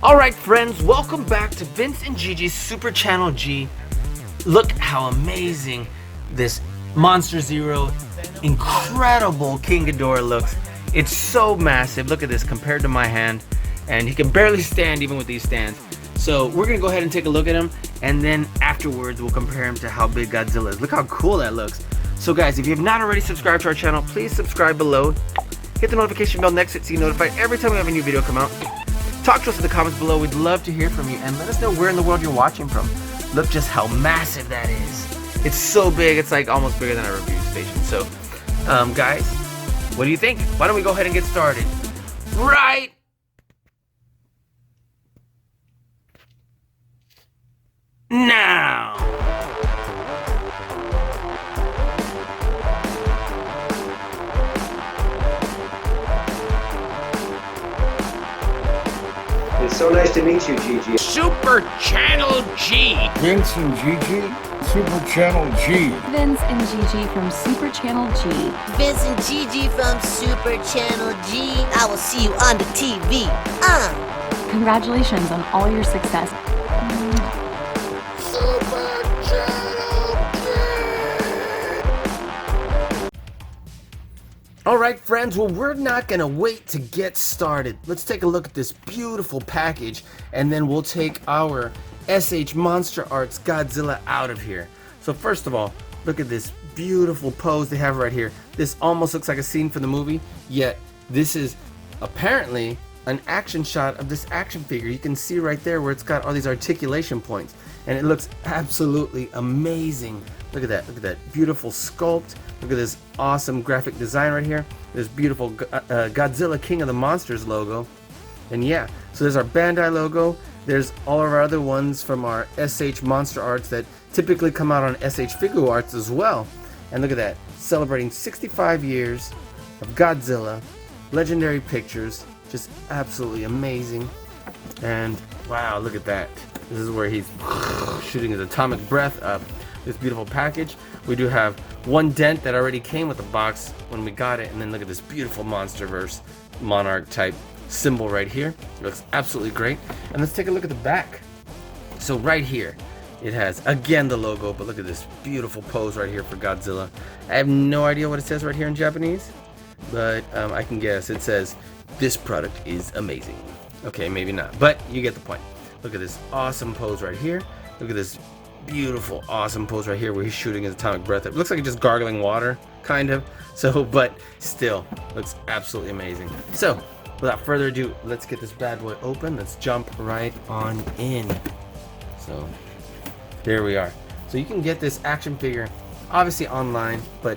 Alright friends, welcome back to Vince and Gigi's Super Channel G. Look how amazing this Monster Zero incredible King Ghidorah looks. It's so massive. Look at this compared to my hand. And he can barely stand even with these stands. So we're going to go ahead and take a look at him. And then afterwards we'll compare him to how big Godzilla is. Look how cool that looks. So guys, if you have not already subscribed to our channel, please subscribe below. Hit the notification bell next to it so you're notified every time we have a new video come out. Talk to us in the comments below. We'd love to hear from you. And let us know where in the world you're watching from. Look just how massive that is. It's so big, it's like almost bigger than our review station. So, guys, what do you think? Why don't we go ahead and get started right now? It's so nice to meet you, Gigi. Super Channel G. Vince and Gigi, Super Channel G. Vince and Gigi from Super Channel G. Vince and Gigi from Super Channel G. I will see you on the TV. Congratulations on all your success. Super Channel G. Alright friends, well we're not gonna wait to get started. Let's take a look at this beautiful package and then we'll take our SH Monster Arts Godzilla out of here. So first of all, look at this beautiful pose they have right here. This almost looks like a scene from the movie, yet this is apparently an action shot of this action figure. You can see right there where it's got all these articulation points and it looks absolutely amazing. Look at that beautiful sculpt. Look at this awesome graphic design right here. This beautiful Godzilla King of the Monsters logo. And yeah, so there's our Bandai logo. There's all of our other ones from our SH Monster Arts that typically come out on SHFiguArts as well. And look at that, celebrating 65 years of Godzilla, legendary pictures, just absolutely amazing. And wow, look at that. This is where he's shooting his atomic breath up. This beautiful package. We do have one dent that already came with the box when we got it, and then look at this beautiful Monsterverse Monarch type symbol right here. It looks absolutely great. And let's take a look at the back. So right here it has again the logo, but look at this beautiful pose right here for Godzilla. I have no idea what it says right here in Japanese, but I can guess it says this product is amazing. Okay, maybe not, but you get the point. Look at this awesome pose right here. Look at this beautiful awesome pose right here where he's shooting his atomic breath. It looks like he's just gargling water kind of, so but still looks absolutely amazing. So without further ado, let's get this bad boy open. Let's jump right on in. So there we are. So you can get this action figure obviously online, but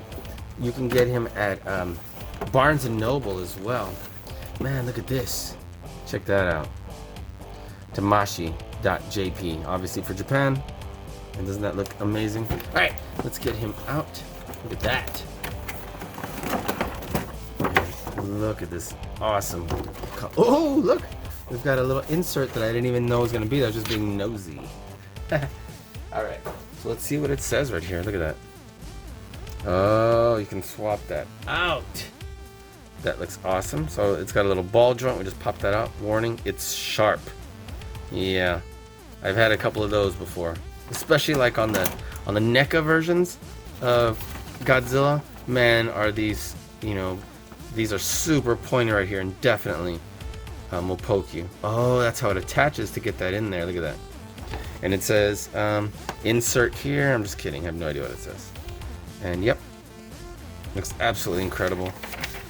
you can get him at Barnes and Noble as well. Man, look at this, check that out. Tamashi.jp, obviously for Japan. And doesn't that look amazing? Alright, let's get him out. Look at that. And look at this awesome. Oh, look! We've got a little insert that I didn't even know was going to be there. I was just being nosy. Alright, so let's see what it says right here. Look at that. Oh, you can swap that out. That looks awesome. So it's got a little ball joint. We just pop that out. Warning, it's sharp. Yeah, I've had a couple of those before. Especially like on the NECA versions of Godzilla. Man, are these, you know, these are super pointy right here and definitely will poke you. Oh, that's how it attaches to get that in there. Look at that. And it says insert here. I'm just kidding. I have no idea what it says. And yep, looks absolutely incredible.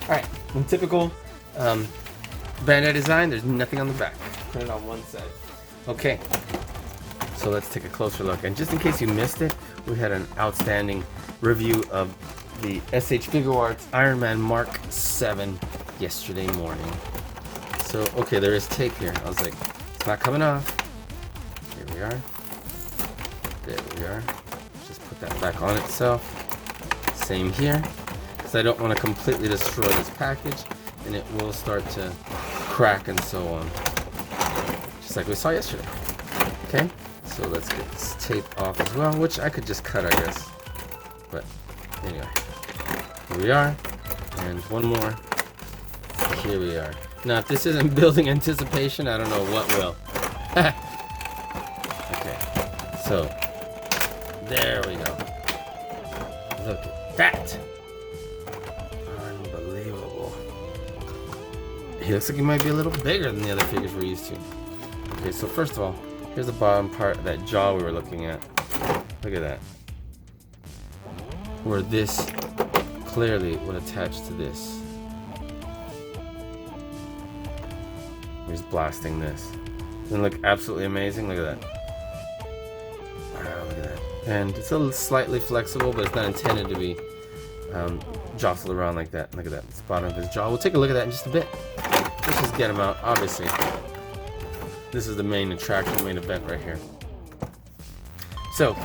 Alright, in typical Bandai design, there's nothing on the back. Put it on one side. Okay. So let's take a closer look, and just in case you missed it, we had an outstanding review of the SHFiguArts Iron Man Mark 7 yesterday morning. So okay, there is tape here. I was like, it's not coming off. Here we are. There we are. Just put that back on itself. Same here, because I don't want to completely destroy this package, and it will start to crack and so on, just like we saw yesterday. Okay. So let's get this tape off as well, which I could just cut, I guess. But anyway, here we are. And one more. Here we are. Now, if this isn't building anticipation, I don't know what will. Okay, so there we go. Look at that. Unbelievable. He looks like he might be a little bigger than the other figures we're used to. Okay, so first of all, here's the bottom part of that jaw we were looking at. Look at that. Where this clearly would attach to this. He's blasting this. Doesn't it look absolutely amazing? Look at that. Wow, look at that. And it's a little slightly flexible, but it's not intended to be jostled around like that. Look at that. It's the bottom of his jaw. We'll take a look at that in just a bit. Let's just get him out. Obviously, this is the main attraction, main event right here. So,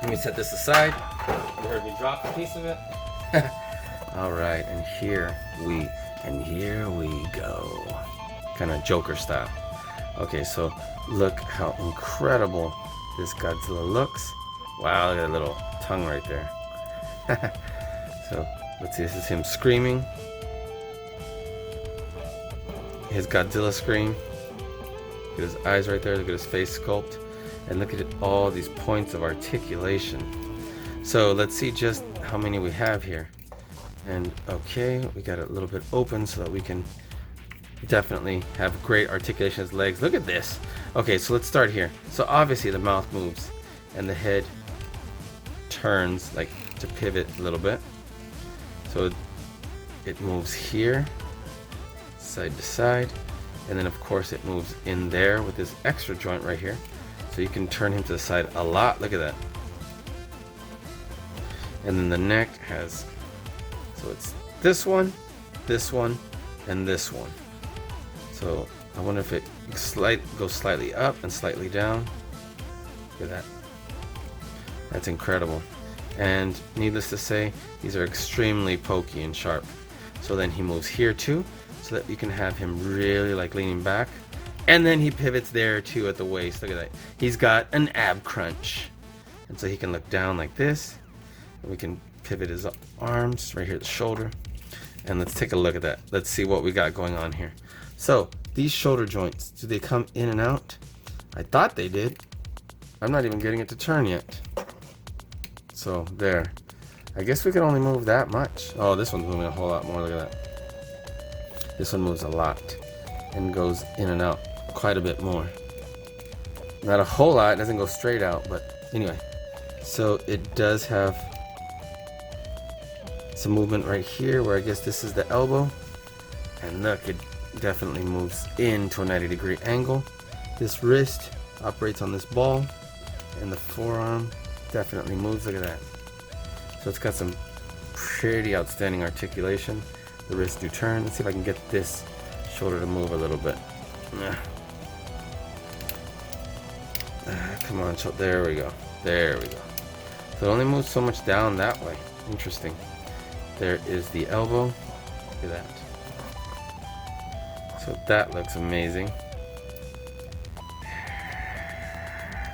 let me set this aside. You heard me drop a piece of it. All right, and here we go. Kind of Joker style. Okay, so look how incredible this Godzilla looks. Wow, look at that little tongue right there. So let's see, this is him screaming. His Godzilla scream. Look at his eyes right there, look at his face sculpt. And look at all these points of articulation. So let's see just how many we have here. And okay, we got it a little bit open so that we can definitely have great articulation of his legs. Look at this. Okay, so let's start here. So obviously the mouth moves and the head turns like to pivot a little bit. So it moves here, side to side, and then of course it moves in there with this extra joint right here. So you can turn him to the side a lot. Look at that. And then the neck has, so it's this one, and this one. So I wonder if it goes slightly up and slightly down. Look at that. That's incredible. And needless to say, these are extremely pokey and sharp. So then he moves here too, so that you can have him really like leaning back. And then he pivots there too at the waist. Look at that. He's got an ab crunch. And so he can look down like this. And we can pivot his arms right here at the shoulder. And let's take a look at that. Let's see what we got going on here. So these shoulder joints, do they come in and out? I thought they did. I'm not even getting it to turn yet. So there. I guess we can only move that much. Oh, this one's moving a whole lot more. Look at that. This one moves a lot and goes in and out quite a bit more. Not a whole lot. It doesn't go straight out, but anyway. So it does have some movement right here where I guess this is the elbow. And look, it definitely moves into a 90-degree angle. This wrist operates on this ball, and the forearm definitely moves. Look at that. So it's got some pretty outstanding articulation. The wrists do turn. Let's see if I can get this shoulder to move a little bit. Come on, there we go. There we go. So it only moves so much down that way. Interesting. There is the elbow. Look at that. So that looks amazing.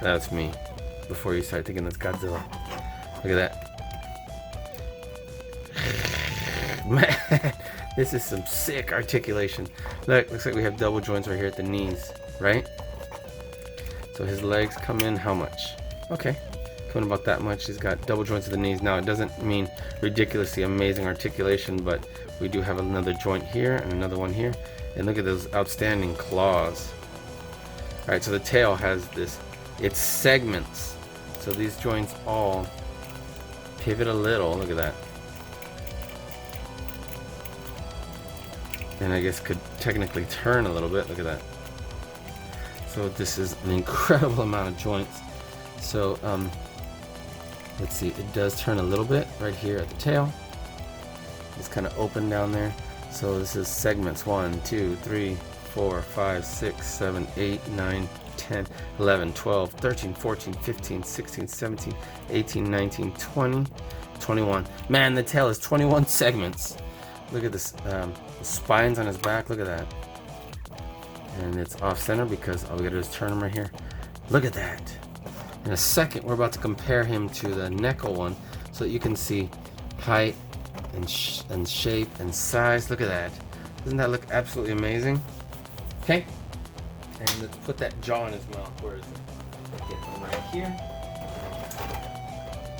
That's me before you start thinking that's Godzilla. Look at that. Man, this is some sick articulation. Look, looks like we have double joints right here at the knees, right? So his legs come in how much? Okay, coming about that much. He's got double joints at the knees. Now it doesn't mean ridiculously amazing articulation, but we do have another joint here and another one here. And look at those outstanding claws. All right, so the tail has this, it's segments. So these joints all pivot a little. Look at that. And I guess could technically turn a little bit. Look at that. So this is an incredible amount of joints. So let's see, it does turn a little bit right here at the tail. It's kind of open down there. So this is segments 1, 2, 3, 4, 5, 6, 7, 8, 9, 10, 11, 12, 13, 14, 15, 16, 17, 18, 19, 20, 21. Man, the tail is 21 segments. Look at this, the spines on his back. Look at that. And it's off center because all we gotta do is turn him right here. Look at that. In a second, we're about to compare him to the Neko one so that you can see height and shape and size. Look at that. Doesn't that look absolutely amazing? Okay. And let's put that jaw in his mouth. Where is it? Get him right here.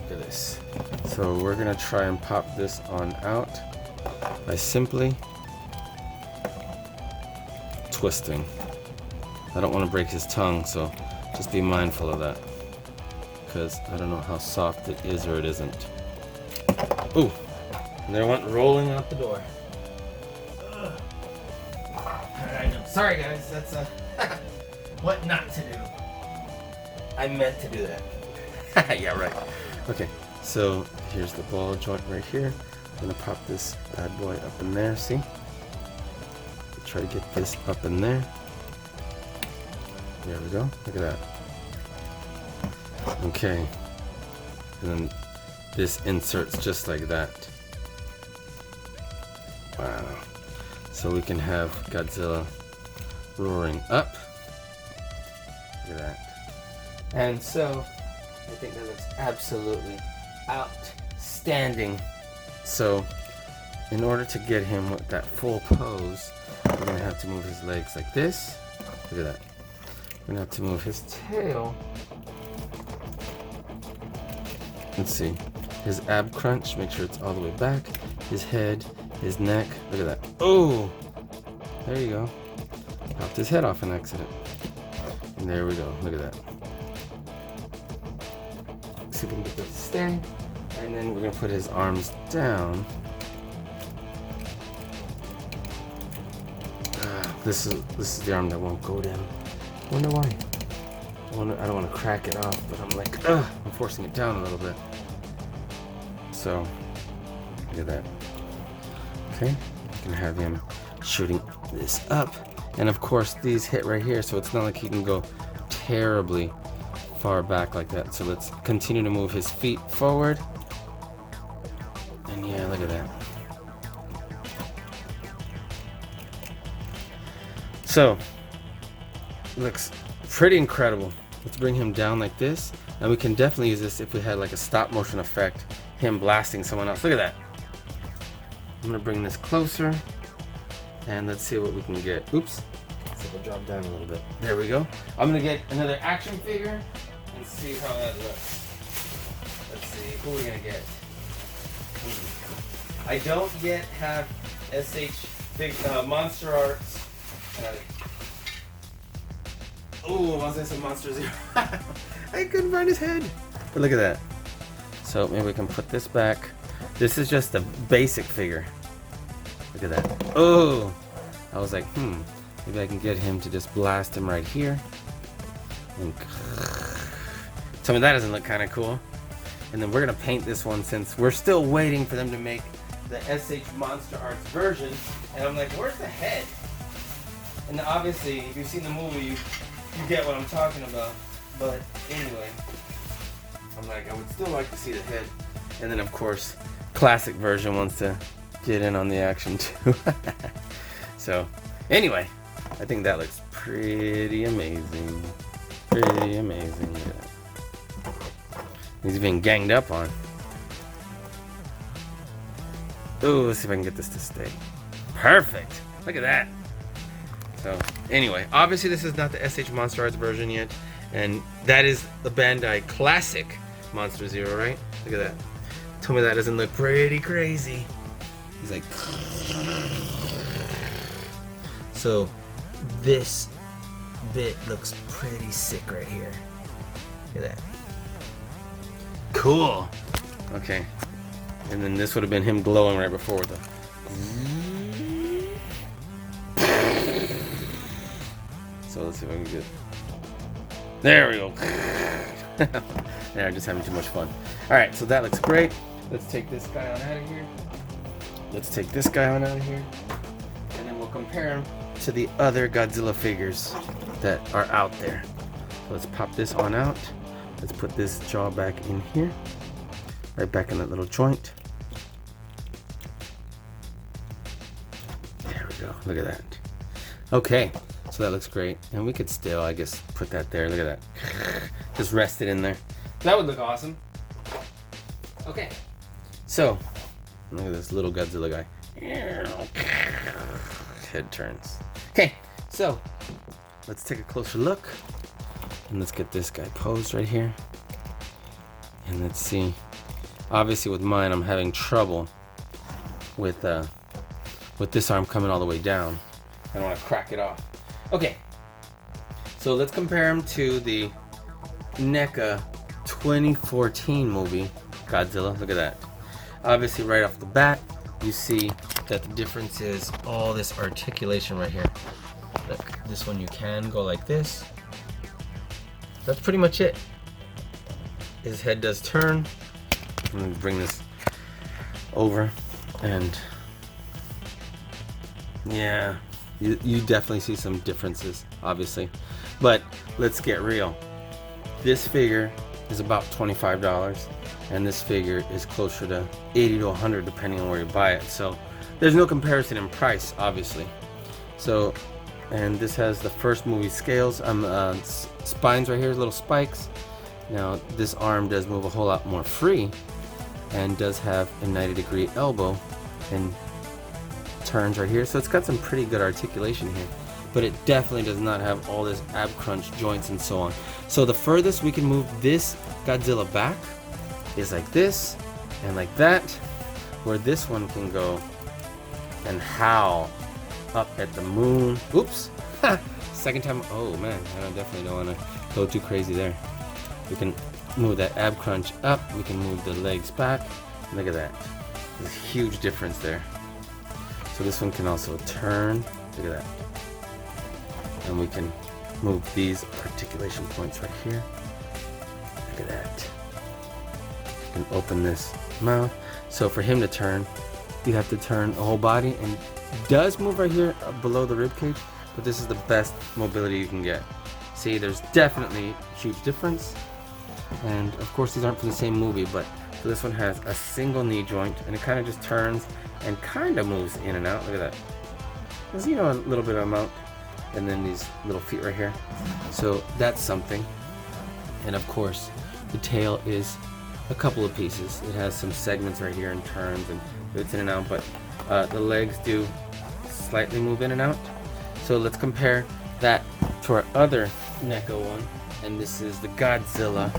Look at this. So we're gonna try and pop this on out by simply twisting. I don't want to break his tongue, so just be mindful of that, because I don't know how soft it is or it isn't. Ooh, and there went rolling out the door. Alright, I'm sorry guys, that's what not to do. I meant to do that. Yeah, right. Okay, so here's the ball joint right here. I'm gonna pop this bad boy up in there, see? Try to get this up in there. There we go, look at that. Okay, and then this inserts just like that. Wow. So we can have Godzilla roaring up. Look at that. And so, I think that looks absolutely outstanding. So, in order to get him with that full pose, we're gonna have to move his legs like this. Look at that. We're gonna have to move his tail. Let's see. His ab crunch, make sure it's all the way back. His head, his neck. Look at that. Oh! There you go. Popped his head off an accident. And there we go. Look at that. See if we can get that to stay. And then we're gonna put his arms down. This is the arm that won't go down. I wonder why. I don't want to crack it off, but I'm like, ugh, I'm forcing it down a little bit. So, look at that. Okay, you can have him shooting this up. And of course, these hit right here, so it's not like he can go terribly far back like that. So let's continue to move his feet forward. And yeah, look at that. So, looks pretty incredible. Let's bring him down like this. And we can definitely use this if we had like a stop motion effect, him blasting someone else. Look at that. I'm gonna bring this closer and let's see what we can get. Oops. So we'll drop down a little bit. There we go. I'm gonna get another action figure and see how that looks. Let's see, who are we gonna get? I don't yet have Monster Arts. Oh, I was gonna say Monster Zero. I couldn't find his head. But look at that. So maybe we can put this back. This is just a basic figure. Look at that. Oh, I was like, maybe I can get him to just blast him right here. And tell me that doesn't look kind of cool. And then we're gonna paint this one since we're still waiting for them to make the SH Monster Arts version. And I'm like, where's the head? And obviously, if you've seen the movie, you get what I'm talking about. But anyway, I'm like, I would still like to see the head. And then of course, classic version wants to get in on the action too. So anyway, I think that looks pretty amazing. Pretty amazing. Yeah. He's even ganged up on. Ooh, let's see if I can get this to stay. Perfect. Look at that. So anyway, obviously this is not the SH Monster Arts version yet, and that is the Bandai Classic Monster Zero, right? Look at that. Tell me that doesn't look pretty crazy. He's like, so this bit looks pretty sick right here. Look at that. Cool. Okay. And then this would have been him glowing right before the. So let's see if I can get. There we go. Yeah, I'm just having too much fun. Alright, so that looks great. Let's take this guy on out of here. Let's take this guy on out of here. And then we'll compare him to the other Godzilla figures that are out there. So let's pop this on out. Let's put this jaw back in here. Right back in that little joint. There we go. Look at that. Okay. So that looks great. And we could still, I guess, put that there. Look at that. Just rest it in there. That would look awesome. Okay. So, look at this little Godzilla guy. Head turns. Okay. So, let's take a closer look. And let's get this guy posed right here. And let's see. Obviously with mine, I'm having trouble with this arm coming all the way down. I don't want to crack it off. Okay. So let's compare him to the NECA 2014 movie, Godzilla. Look at that. Obviously right off the bat, you see that the difference is all this articulation right here. Look, this one you can go like this. That's pretty much it. His head does turn. I'm gonna bring this over, and yeah, you definitely see some differences, obviously. But let's get real. This figure is about $25, and this figure is closer to $80 to $100 depending on where you buy it. So there's no comparison in price, obviously. So, and this has the first movie scales. Spines right here, little spikes. Now this arm does move a whole lot more free, and does have a 90-degree elbow and turns right here. So it's got some pretty good articulation here, but it definitely does not have all this ab crunch joints and so on. So the furthest we can move this Godzilla back is like this and like that, where this one can go and howl up at the moon. Oops. Second time. Oh man, I definitely don't want to go too crazy there. We can move that ab crunch up. We can move the legs back. Look at that. There's a huge difference there. So this one can also turn. Look at that. And we can move these articulation points right here. Look at that. You can open this mouth. So for him to turn, you have to turn the whole body, and it does move right here below the rib cage, but this is the best mobility you can get. See, there's definitely a huge difference. And of course these aren't for the same movie, but so this one has a single knee joint, and it kind of just turns and kind of moves in and out. Look at that. There's, you know, a little bit of amount. And then these little feet right here. So that's something. And of course, the tail is a couple of pieces. It has some segments right here and turns and it's in and out, but the legs do slightly move in and out. So let's compare that to our other NECA one. And this is the Godzilla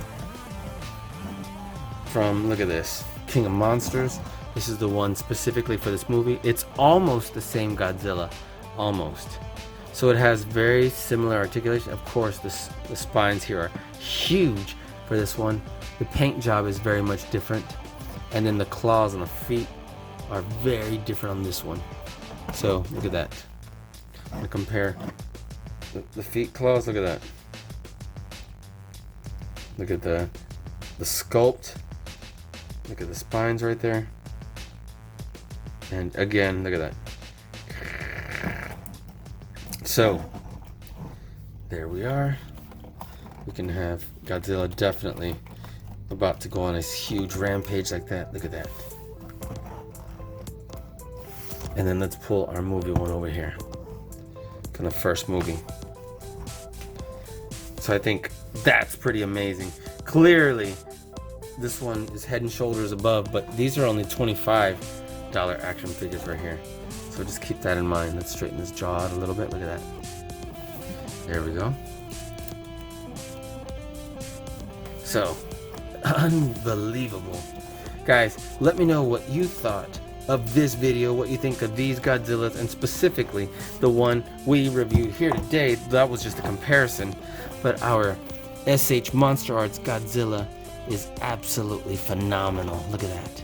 from, look at this, King of Monsters. This is the one specifically for this movie. It's almost the same Godzilla, almost. So it has very similar articulation. Of course, the spines here are huge for this one. The paint job is very much different. And then the claws on the feet are very different on this one. So look at that. I'm gonna compare the feet claws. Look at that. Look at the sculpt. Look at the spines right there. And again, look at that. So, there we are. We can have Godzilla definitely about to go on a huge rampage like that. Look at that. And then let's pull our movie one over here. Kind of first movie. So I think that's pretty amazing. Clearly, this one is head and shoulders above, but these are only $25 action figures right here. So just keep that in mind. Let's straighten this jaw out a little bit. Look at that. There we go. So, unbelievable. Guys, let me know what you thought of this video, what you think of these Godzillas, and specifically the one we reviewed here today. That was just a comparison, but our SH Monster Arts Godzilla is absolutely phenomenal. Look at that.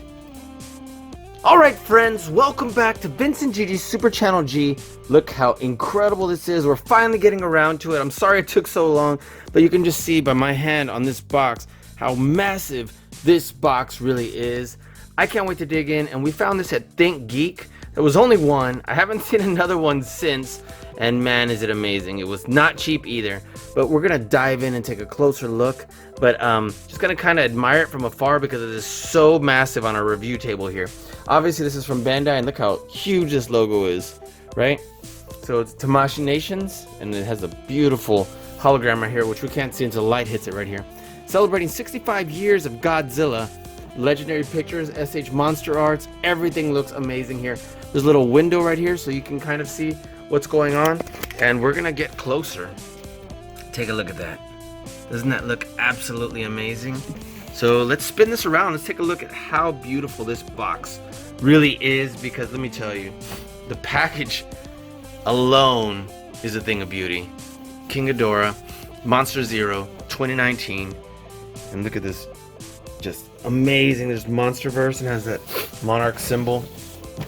Alright friends, welcome back to Vincent Gigi's Super Channel G. Look how incredible this is. We're finally getting around to it. I'm sorry it took so long, but you can just see by my hand on this box how massive this box really is. I can't wait to dig in, and we found this at Think Geek. There was only one. I haven't seen another one since, and man is it amazing. It was not cheap either, but we're gonna dive in and take a closer look. But just gonna kind of admire it from afar because it is so massive on our review table here. Obviously this is from Bandai, and look how huge this logo is, right? So it's Tamashii Nations, and it has a beautiful hologram right here, which we can't see until the light hits it right here. Celebrating 65 years of Godzilla. Legendary Pictures, SH Monster Arts, everything looks amazing here. There's a little window right here so you can kind of see what's going on, and we're gonna get closer Take a look at that. Doesn't that look absolutely amazing? So let's spin this around. Let's take a look at how beautiful this box really is, because let me tell you, the package alone is a thing of beauty. King Ghidorah, Monster Zero, 2019. And look at this, just amazing. There's Monsterverse and has that monarch symbol.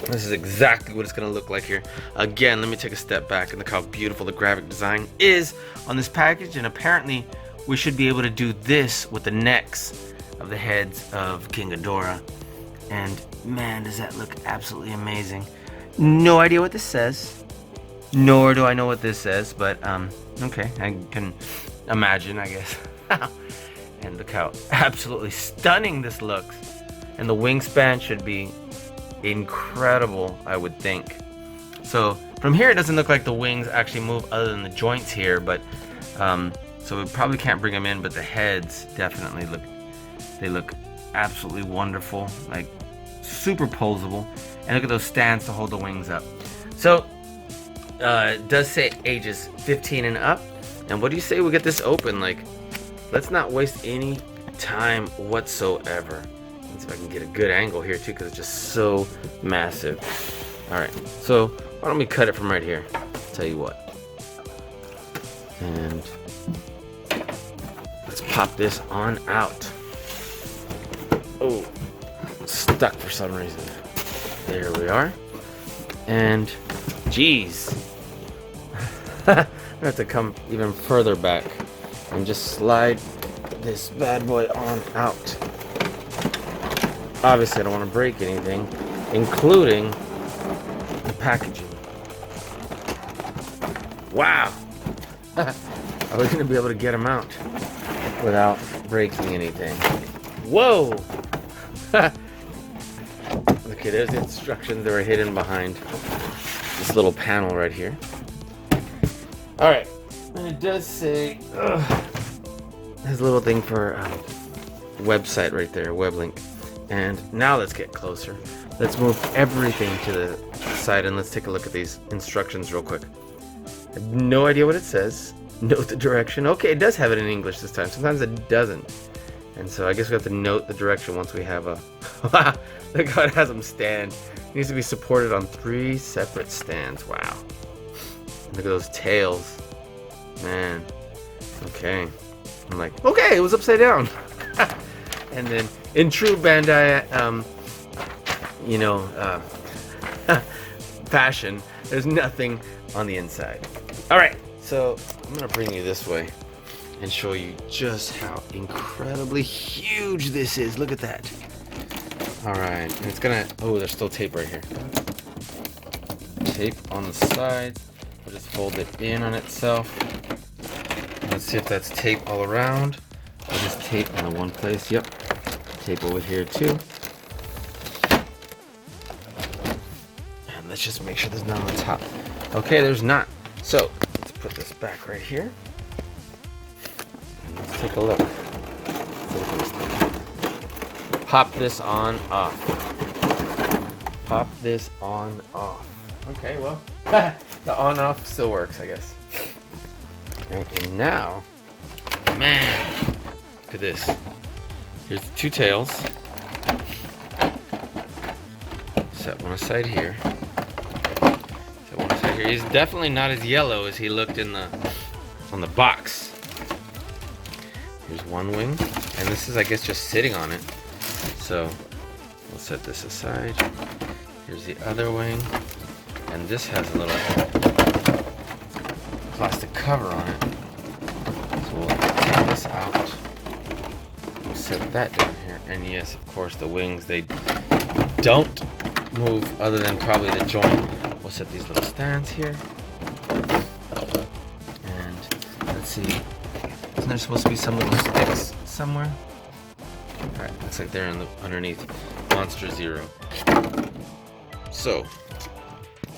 This is exactly what it's gonna look like here. Again, let me take a step back and look how beautiful the graphic design is on this package. And apparently we should be able to do this with the necks of the heads of King Ghidorah. And man, does that look absolutely amazing. No idea what this says, nor do I know what this says, but okay, I can imagine, I guess. And look how absolutely stunning this looks. And the wingspan should be incredible, I would think. So from here it doesn't look like the wings actually move other than the joints here, but so we probably can't bring them in, but the heads definitely look absolutely wonderful, like super posable. And look at those stands to hold the wings up. So it does say ages 15 and up. And what do you say we get this open? Like, let's not waste any time whatsoever. Let's see if I can get a good angle here too, because it's just so massive. All right, so why don't we cut it from right here? Tell you what. And let's pop this on out. Oh, stuck for some reason. There we are. And geez, I have to come even further back and just slide this bad boy on out. Obviously I don't want to break anything, including the packaging. Wow. Are we going to be able to get them out without breaking anything? Whoa. Okay, there's the instructions that were hidden behind this little panel right here. All right, and it does say there's a little thing for website right there, web link. And now let's get closer. Let's move everything to the side and let's take a look at these instructions real quick. I have no idea what it says. Note the direction. Okay, it does have it in English this time. Sometimes it doesn't. And so I guess we have to note the direction once we have a... Look how it has them stand. It needs to be supported on 3 separate stands. Wow. Look at those tails. Man. Okay. I'm like, okay, it was upside down. And then in true Bandai, fashion, there's nothing on the inside. All right, so I'm gonna bring you this way and show you just how incredibly huge this is. Look at that. All right, and it's gonna, oh, there's still tape right here. Tape on the sides. I'll just fold it in on itself. Let's see if that's tape all around. Or just tape in one place. Yep. Tape over here too. And let's just make sure there's none on top. Okay, there's not. So let's put this back right here. And let's take a look. Pop this on off. Pop this on off. Okay, well, the on off still works, I guess. And now, man, look at this. Here's the 2 tails. Set one aside here. Set one aside here. He's definitely not as yellow as he looked on the box. Here's one wing, and this is, I guess, just sitting on it. So we'll set this aside. Here's the other wing, and this has a little plastic cover on it. So we'll take this out. We'll set that down here. And yes, of course, the wings, they don't move other than probably the joint. We'll set these little stands here. And let's see. Isn't there supposed to be some little sticks somewhere? Alright, looks like they're underneath Monster Zero. So,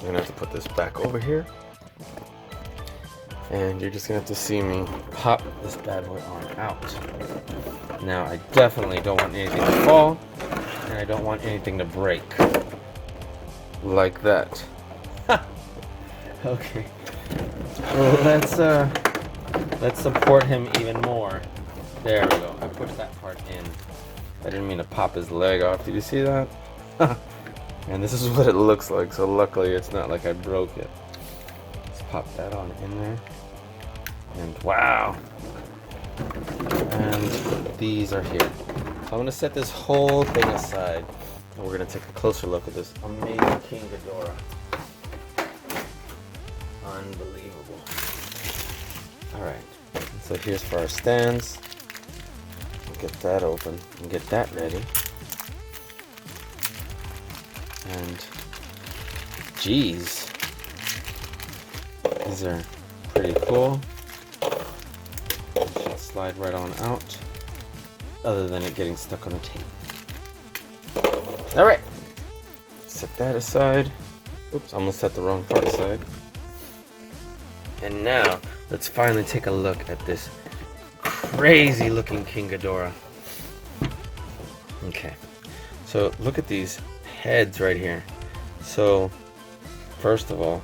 we're gonna have to put this back over here. And you're just gonna have to see me pop this bad boy on out. Now, I definitely don't want anything to fall, and I don't want anything to break. Like that. Okay. Well, let's Let's support him even more. There we go. I pushed that part in. I didn't mean to pop his leg off. Did you see that? And this is what it looks like. So luckily it's not like I broke it. Let's pop that on in there. And wow. And these are here. So I'm going to set this whole thing aside. And we're going to take a closer look at this amazing King Ghidorah. Unbelievable. Alright. So here's for our stands. Get that open and get that ready. And geez, these are pretty cool. It should slide right on out, other than it getting stuck on the tape. Alright, set that aside. Oops, almost set the wrong part aside. And now, let's finally take a look at this crazy looking King Ghidorah. Okay, so look at these heads right here. So, first of all,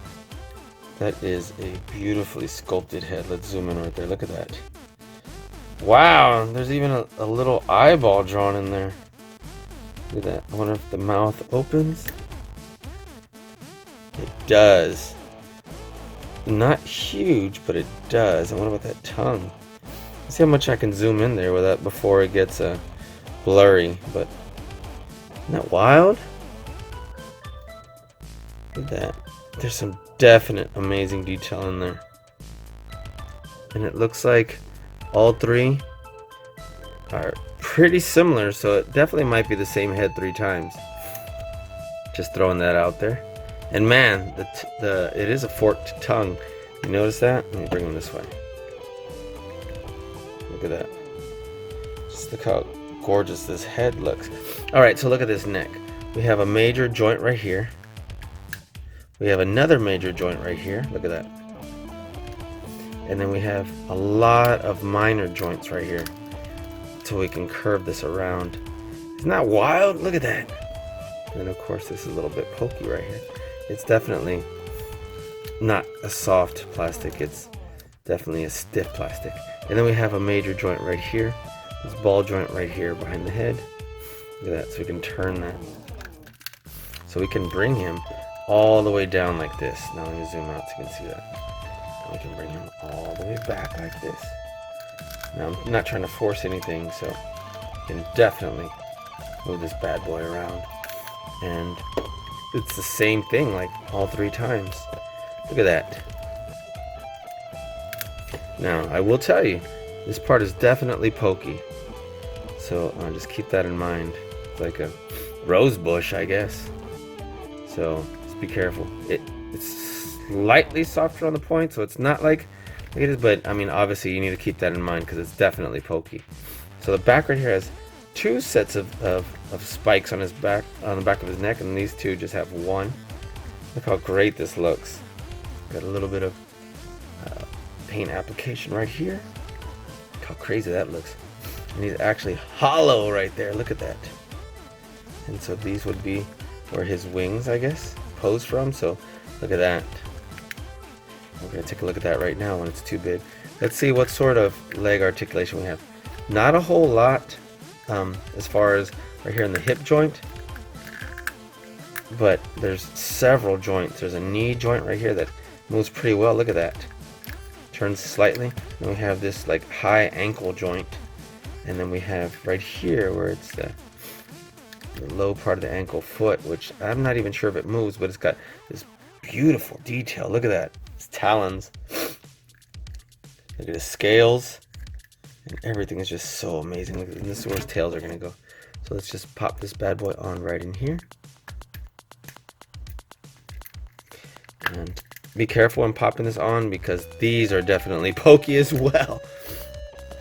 that is a beautifully sculpted head. Let's zoom in right there. Look at that. Wow, there's even a little eyeball drawn in there. Look at that. I wonder if the mouth opens. It does. Not huge, but it does. And what about that tongue? Let's see how much I can zoom in there with that before it gets blurry. But isn't that wild? Look at that. There's some definite amazing detail in there. And it looks like all three are pretty similar, so it definitely might be the same head 3 times. Just throwing that out there. And man, it is a forked tongue. You notice that? Let me bring them this way. Look at that. Just look how gorgeous this head looks. Alright, so look at this neck. We have a major joint right here. We have another major joint right here. Look at that. And then we have a lot of minor joints right here. So we can curve this around. Isn't that wild? Look at that. And of course this is a little bit pokey right here. It's definitely not a soft plastic. It's definitely a stiff plastic. And then we have a major joint right here. This ball joint right here behind the head. Look at that. So we can turn that. So we can bring him all the way down like this. Now let me zoom out so you can see that. And we can bring him all the way back like this. Now I'm not trying to force anything, so you can definitely move this bad boy around. And it's the same thing like all 3 times. Look at that. Now I will tell you, this part is definitely pokey. So just keep that in mind. It's like a rose bush, I guess. So just be careful. It's slightly softer on the point, so it's not like it is, but I mean obviously you need to keep that in mind because it's definitely pokey. So the back right here has 2 sets of spikes on his back, on the back of his neck, and these 2 just have 1. Look how great this looks. Got a little bit of paint application right here. Look how crazy that looks. And he's actually hollow right there. Look at that. And so these would be where his wings, I guess, pose from. So look at that. We're gonna take a look at that right now when it's too big. Let's see what sort of leg articulation we have. Not a whole lot as far as right here in the hip joint, but there's several joints. There's a knee joint right here that moves pretty well. Look at that. Turns slightly. Then we have this like high ankle joint, and then we have right here where it's the low part of the ankle foot, which I'm not even sure if it moves, but it's got this beautiful detail. Look at that. It's talons. Look at the scales. And everything is just so amazing. Look, this is where his tails are going to go. So let's just pop this bad boy on right in here. And be careful when popping this on because these are definitely pokey as well.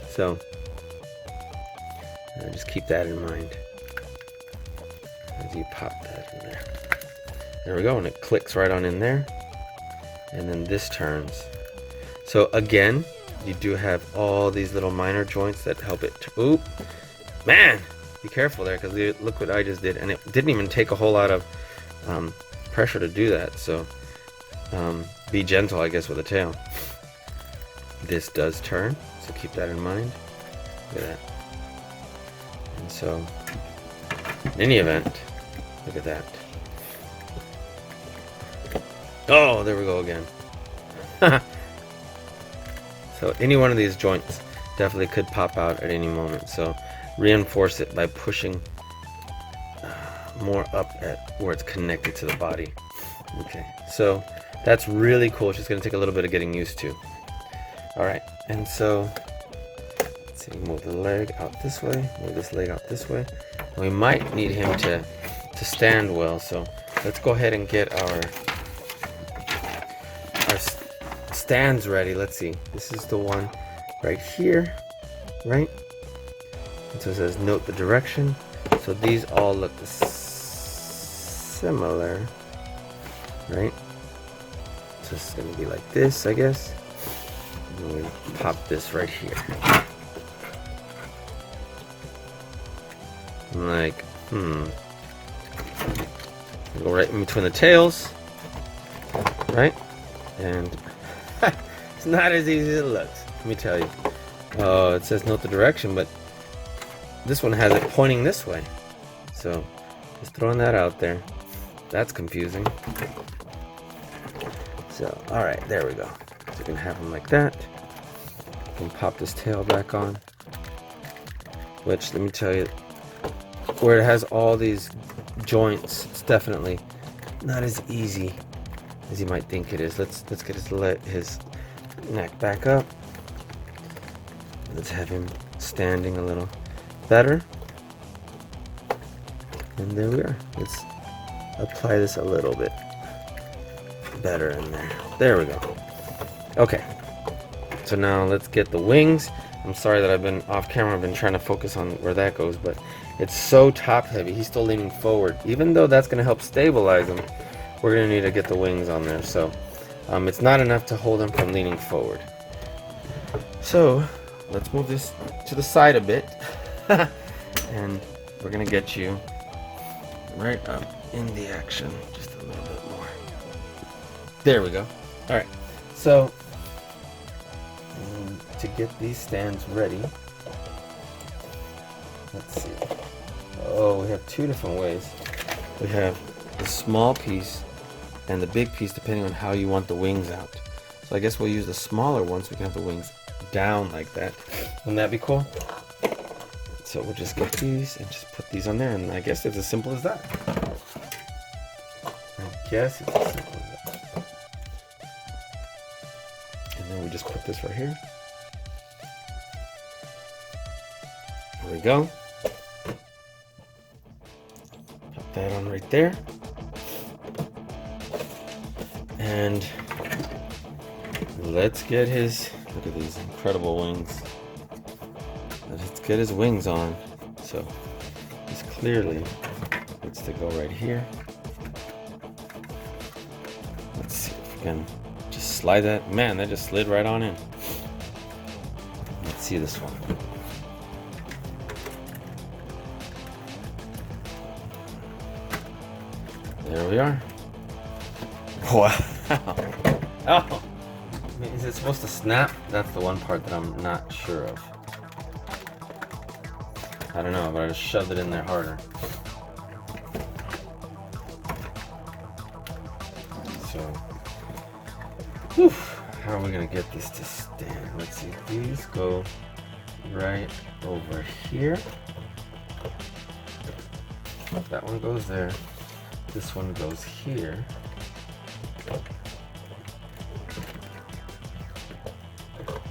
So just keep that in mind as you pop that in there. There we go, and it clicks right on in there. And then this turns. So again, you do have all these little minor joints that help it. Oop, man, be careful there because look what I just did, and it didn't even take a whole lot of pressure to do that. So be gentle, I guess, with the tail. this does turn, so keep that in mind. Look at that. And so, in any event, look at that. Oh, there we go again. So any one of these joints definitely could pop out at any moment. So reinforce it by pushing more up at where it's connected to the body. Okay, so that's really cool. It's just going to take a little bit of getting used to. All right, and so let's see, move the leg out this way, move this leg out this way. We might need him to stand well, so let's go ahead and get our stands ready. Let's see, this is the one right here, right? And so it says note the direction. So these all look similar, right? So it's gonna be like this, I guess. And we pop this right here. I'm like, go right in between the tails, right? And it's not as easy as it looks, let me tell you. Oh, it says note the direction, but this one has it pointing this way. So just throwing that out there. That's confusing. So, alright, there we go. So you can have them like that. You can pop this tail back on. Which, let me tell you, where it has all these joints, it's definitely not as easy as you might think it is. Let's get his neck back up. Let's have him standing a little better. And there we are. Let's apply this a little bit better in there. There we go. Okay. So now let's get the wings. I'm sorry that I've been off camera. I've been trying to focus on where that goes, but it's so top heavy. He's still leaning forward. Even though that's going to help stabilize him, we're going to need to get the wings on there. So it's not enough to hold him from leaning forward. So let's move this to the side a bit. And we're going to get you right up in the action just a little bit more. There we go. All right. So to get these stands ready, let's see. Oh, we have two different ways. We have the small piece and the big piece, depending on how you want the wings out. So I guess we'll use the smaller one so we can have the wings down like that. Wouldn't that be cool? So we'll just get these and just put these on there, and I guess it's as simple as that. I guess it's as simple as that. And then we just put this right here. There we go. Put that on right there. And let's get his, look at these incredible wings. Let's get his wings on. So this clearly needs to go right here. Let's see if we can just slide that. Man, that just slid right on in. Let's see this one. There we are. Wow. Oh. Is it supposed to snap? That's the one part that I'm not sure of. I don't know, but I just shoved it in there harder. So, whew, how are we gonna get this to stand? Let's see, these go right over here. That one goes there. This one goes here.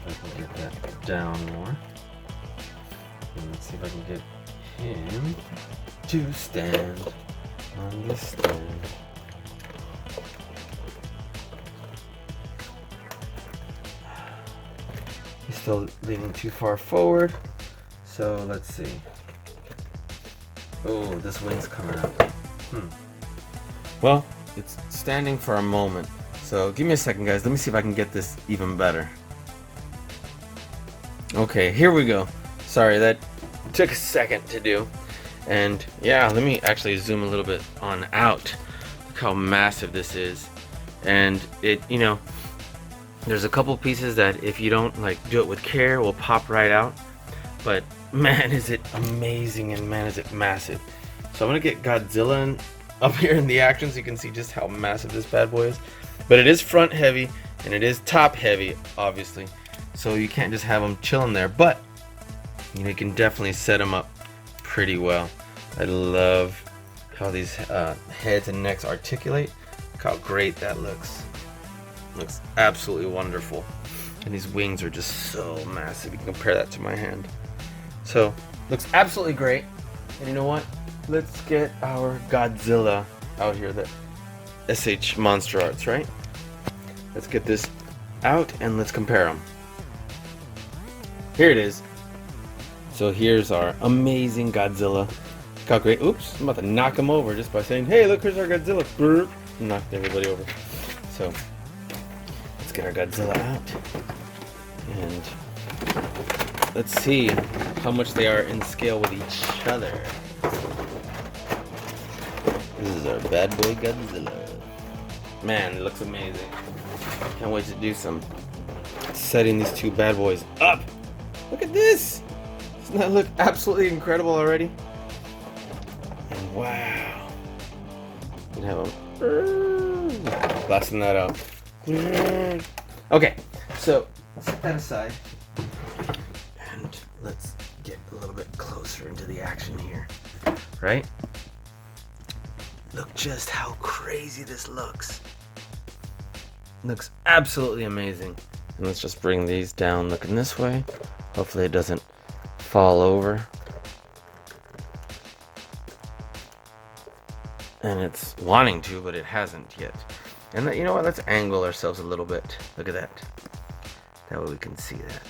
I can get that down more. And let's see if I can get him to stand on this stand. He's still leaning too far forward. So let's see. Oh, this wing's coming up. Well, it's standing for a moment. So give me a second, guys. Let me see if I can get this even better. Okay, here we go. Sorry, that took a second to do. And yeah, let me actually zoom a little bit on out. Look how massive this is. And it, you know, There's a couple pieces that if you don't like do it with care will pop right out, but man is it amazing and man is it massive. So I'm gonna get Godzilla up here in the action so you can see just how massive this bad boy is. But it is front heavy and it is top heavy, obviously, so you can't just have them chilling there, but you know, you can definitely set them up pretty well. I love how these heads and necks articulate. Look how great that looks. Looks absolutely wonderful. And these wings are just so massive. You can compare that to my hand. So, looks absolutely great. And you know what? Let's get our Godzilla out here, the SH Monster Arts, right? Let's get this out and let's compare them. Here it is. So here's our amazing Godzilla. Look how great. Oops, I'm about to knock him over just by saying, hey, look, here's our Godzilla. Brr. Knocked everybody over. So, let's get our Godzilla out. And let's see how much they are in scale with each other. This is our bad boy Godzilla. Man, it looks amazing. Can't wait to do some setting these two bad boys up. Look at this. Doesn't that look absolutely incredible already? And wow. You can have them blasting that out. Okay, so set that aside. And let's get a little bit closer into the action here. Right? Look just how crazy this looks. Looks absolutely amazing. And let's just bring these down looking this way. Hopefully it doesn't fall over. And it's wanting to, but it hasn't yet. And you know what? Let's angle ourselves a little bit. Look at that. That way we can see that.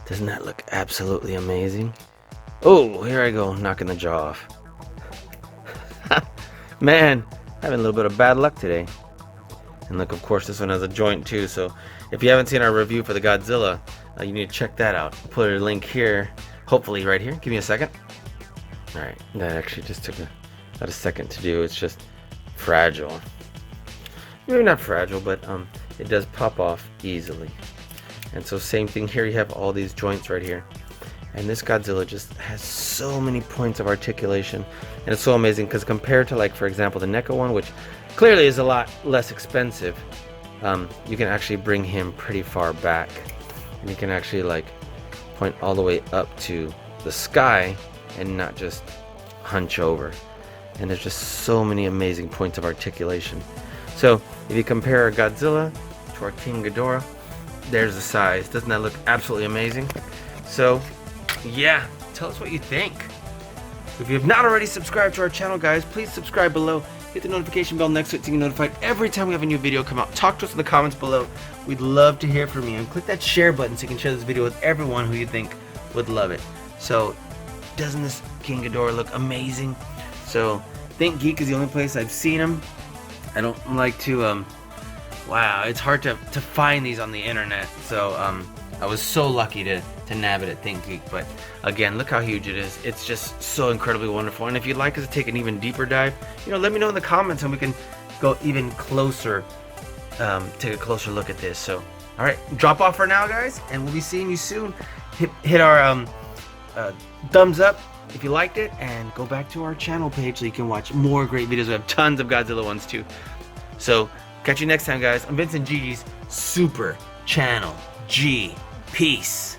Doesn't that look absolutely amazing? Oh, here I go, knocking the jaw off. Man, having a little bit of bad luck today. And look, of course, this one has a joint too. So if you haven't seen our review for the Godzilla, you need to check that out. I'll put a link here, hopefully right here. Give me a second. All right, that actually just took about a second to do. It's just fragile. Maybe not fragile, but it does pop off easily. And so same thing here. You have all these joints right here. And this Godzilla just has so many points of articulation. And it's so amazing because compared to, like, for example, the NECA one, which clearly is a lot less expensive, you can actually bring him pretty far back. And you can actually, like, point all the way up to the sky and not just hunch over. And there's just so many amazing points of articulation. So if you compare our Godzilla to our King Ghidorah, there's the size. Doesn't that look absolutely amazing? So yeah, tell us what you think. If you have not already subscribed to our channel, guys, please subscribe below. Hit the notification bell next to it to get notified every time we have a new video come out. Talk to us in the comments below. We'd love to hear from you. And click that share button so you can share this video with everyone who you think would love it. So, doesn't this King Ghidorah look amazing? So, Think Geek is the only place I've seen him. I don't like to, wow, it's hard to find these on the internet. So, I was so lucky to nab it at Think Geek. But again, look how huge it is. It's just so incredibly wonderful. And if you'd like us to take an even deeper dive, you know, let me know in the comments and we can go even closer, take a closer look at this. So, all right, drop off for now, guys, and we'll be seeing you soon. Hit our thumbs up if you liked it, and go back to our channel page so you can watch more great videos. We have tons of Godzilla ones too. So, catch you next time, guys. I'm Vincent Gigi's Super Channel G. Peace.